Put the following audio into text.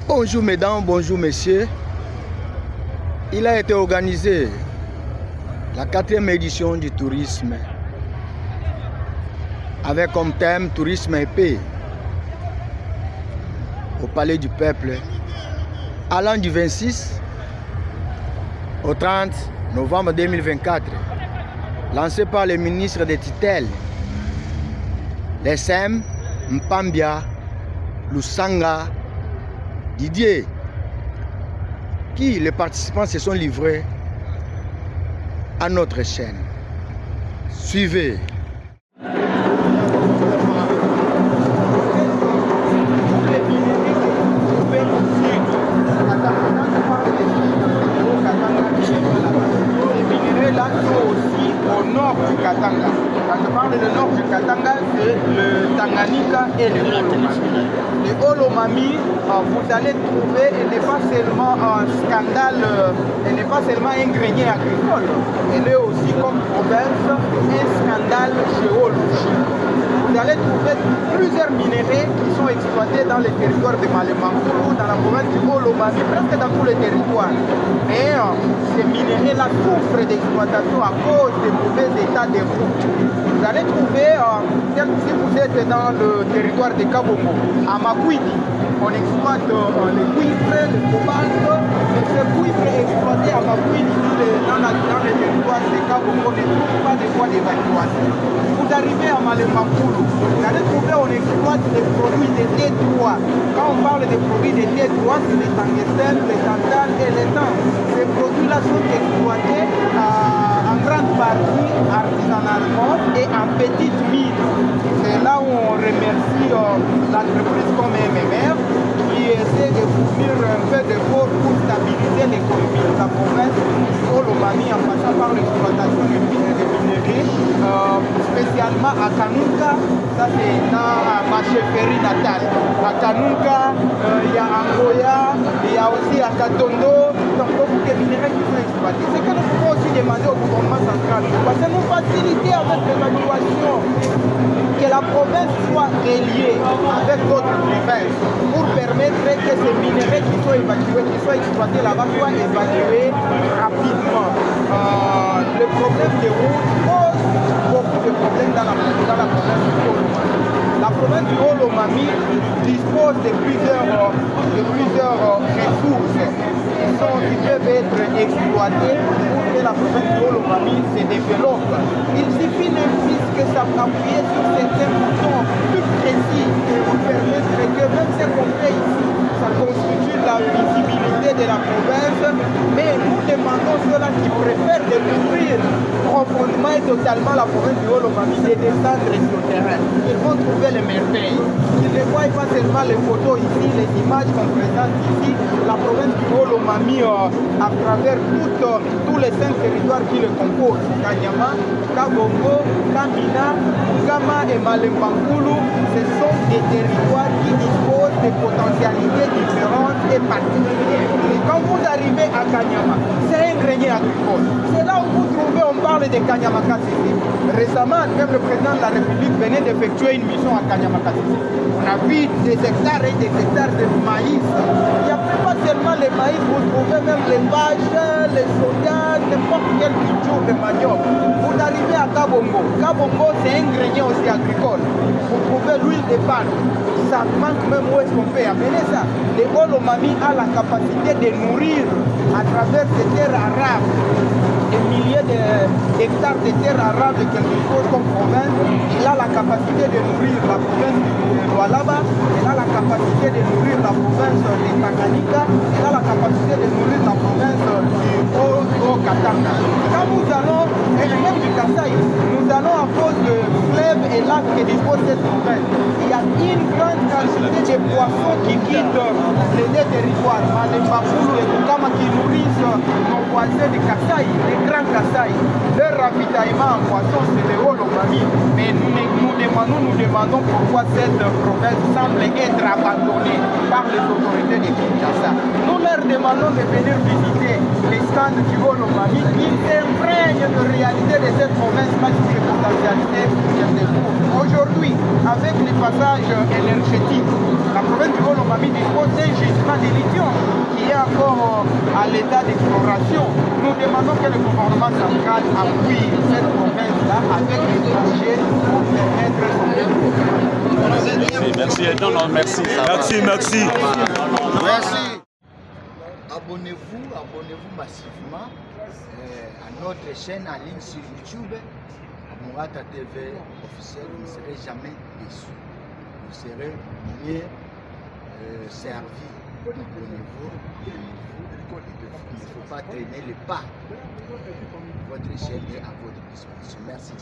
Bonjour mesdames, bonjour messieurs. Il a été organisé la 4e édition du tourisme avec comme thème tourisme et paix au Palais du Peuple allant du 26 au 30 novembre 2024, lancé par les ministres des tutelles, les SEM, Mpambia, Lusanga, Didier, qui les participants se sont livrés à notre chaîne. Suivez. Au nord du Katanga. Quand je parle du nord du Katanga, c'est le Tanganyika et le Olomami. Le Olomami, vous allez trouver, elle n'est pas seulement un scandale, elle n'est pas seulement un grenier agricole, elle est aussi comme province un scandale géologique. Vous allez trouver plusieurs minéraux qui sont exploités dans les territoires de Malemankulu, dans la province du Olomami, presque dans tous les territoires. Mais ces minéraux-là souffrent d'exploitation à cause des mauvais états des routes. Vous allez trouver, si vous êtes dans le territoire de Kabongo, à Makwidi, on exploite les cuivres, le cobalt, et ce cuivre exploité à Makwidi dans les territoires de Kabongo ne trouve pas de voies d'évacuation. Vous arrivez à Malemankulu, vous allez trouver, on exploite des produits de T3. Quand on parle des produits de T3, c'est les tungstène, les tantal et les temps. Ces produits-là sont exploités en grande partie artisanalement et en petite mine. C'est là où on remercie l'entreprise comme MMR qui essaie de fournir un peu d'efforts pour stabiliser l'économie de la province Olomami en passant par l'exploitation des minerais, spécialement à Kanunga, ça c'est dans ma chefferie natale. À Kanunga, il y a Angoya, il y a aussi à Katondo, donc beaucoup de minerais qui sont exploités. C'est que nous pouvons aussi demander au gouvernement central, parce que nous faciliter avec l'évacuation, que la province soit reliée avec d'autres provinces pour permettre que ces minerais qui sont évacués, qui sont exploités là-bas, soient évacués rapidement. Le problème des routes pose beaucoup de problèmes dans la province du Olomami. La province du Olomami dispose de plusieurs ressources qui peuvent être exploitées pour que la province du Olomami se développe. Il suffit de que ça appuie sur certains boutons plus précis pour permettre que même ce qu'on fait ici, ça constitue la visibilité de la province, mais nous demandons ceux-là qui préfèrent découvrir profondément et totalement la province du Olomami de descendre sur le terrain. Ils vont trouver les merveilles. Ils ne voient pas seulement les photos ici, les images qu'on présente ici, la province du Olomami à travers tous les 5 territoires qui le composent. Kanyama, Kabongo, Kamina, Gama et Malemankulu, ce sont des territoires qui disposent de potentialités différentes et particulières. Et quand vous arrivez à Kanyama, c'est un grenier agricole. C'est là où vous trouvez, on parle de Kanyama Kasisi. Récemment, même le président de la République venait d'effectuer une mission à Kanyama Kasisi. On a vu des hectares et des hectares de maïs. Il n'y a pas seulement les maïs, vous trouvez même les vaches, les sodas, n'importe quel culture de manioc. Vous arrivez à Kabongo. Kabongo, c'est un grenier aussi agricole. Vous trouvez l'huile de palme. Ça manque même où est-ce qu'on peut amener ça. Le Olomami a la capacité de nourrir à travers ces terres arabes des milliers d'hectares de terres arabes de quelque chose comme province. Il a la capacité de nourrir la province de Lualaba, il a la capacité de nourrir la province de Tanganyika, il a la capacité de nourrir la province du Haut-Katanga. Quand nous allons, et même du Kasaï, nous allons à cause de fleuves et lacs que dispose cette province. Il y a une grande quantité de poissons qui quittent les deux territoires, Malemankulu et Kukama, qui nourrissent nos voisins de Kasaï, les grands Kasaï. Leur ravitaillement en poissons, c'est le Olomami. Mais nous demandons pourquoi cette province semble être abandonnée par les autorités de Kinshasa. Nous leur demandons de venir visiter les stands du Olomami. Ils s'imprègnent de réalité de cette province, pas de ses potentialités. Aujourd'hui, aujourd'hui, avec les passages énergétiques, la province du Haut-Lomami dispose d'un gisement de lithium qui est encore à l'état d'exploration. Nous demandons que le gouvernement central appuie cette province-là avec les projets pour permettre son développement. Merci. Non, merci. Merci. Abonnez-vous massivement à notre chaîne en ligne sur YouTube, Mourata TV officiel. Vous ne serez jamais déçus. Vous serez mieux servis. Abonnez-vous. Il ne faut pas traîner les pas. Votre chaîne est à votre disposition. Merci.